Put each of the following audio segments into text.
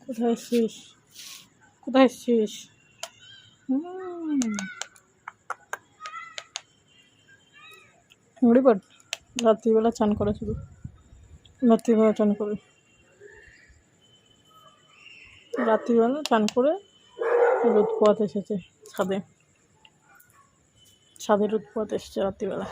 কোথায় এসছিস? কোথায় এসছিস? হরিপাট রাত্রিবেলা চান করে, শুধু রাত্রিবেলা চান করে, রাত্রিবেলা চান করে রোদ পোয়াতে এসেছে ছাদে, ছাদে রোদ পোয়াতে এসেছে রাত্রিবেলা।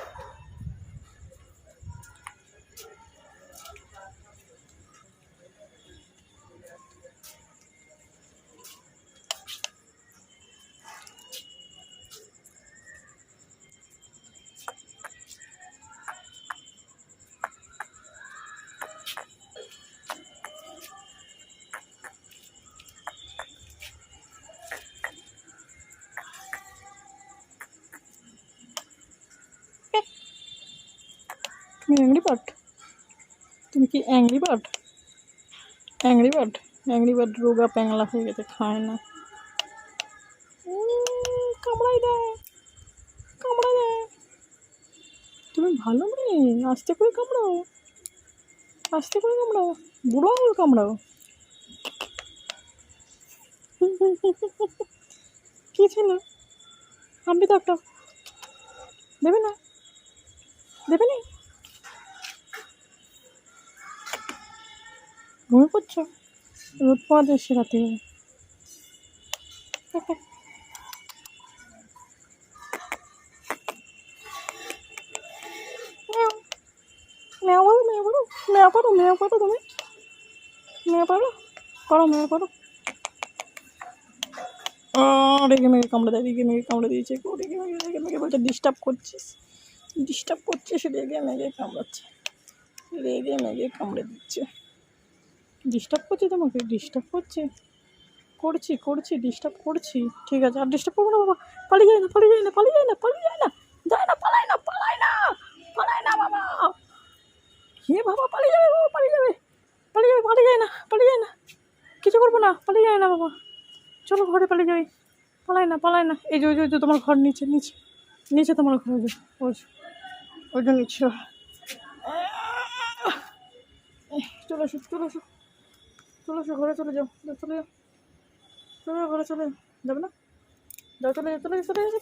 তুমি অ্যাংরি বার্ড? তুমি কি angry bird? Angry bird? Angry bird রোগা প্যাংলা হয়ে গেছে, খায় না। কামড়াই দেয়, কামড়াই দেয়। তুমি ভালো মেয়ে, আস্তে করে কামড়াও, আস্তে করে কামড়াও, বুড়ো আঙুল কামড়াও। কি ছিল? আপনি তো একটা দেবে না, দেবে না? ঘুমিয়ে পড়ছো? রোদ পোয়াতে এসে রাতে মেয়া বলো, মেয়া বলো, মেয়া করো, মেয়া করো, তুমি মেয়া পারো, করো মেয়া করো। রেগে মেগে কামড়ে দেয়, রেগে মেগে কামড়ে দিয়েছে, রেগে মেগে, রেগে মেগে বলছে ডিস্টার্ব করছিস, ডিস্টার্ব করছিস, রেগে মেগে কামড়াচ্ছে, রেগে মেগে কামড়ে দিচ্ছে। ডিস্টার্ব করছি তোমাকে, ডিস্টার্ব করছি, করছি করছি, ডিস্টার্ব করছি, ঠিক আছে আর ডিস্টার্ব করবো না বাবা। পালিয়ে যায় না, পালিয়ে যায় না, পালিয়ে যায় না, পালিয়ে যায় না, যায় না, পালাই না, পালাই না, পালাই না বাবা। হে বাবা, পালিয়ে যাবে বাবা, পালিয়ে যাবে, পালিয়ে যাবে, পালিয়ে যায় না, পালিয়ে যায় না, কিছু করবো না, পালিয়ে যায় না বাবা, চলো ঘরে পালিয়ে যাবে, পালাই না, পালাই না। এই যে ওই যে তোমার ঘর নিচে, নিচে নিচে তোমার ঘর, ওই যে নিচে। চলে আসো, চলে আসো, চলে আসো, ঘরে চলে যাও, চলে যাও, চলে যাও, ঘরে চলে যাও, যাবে না? যাও, চলে যাও, চলে যাও, চলে যাও।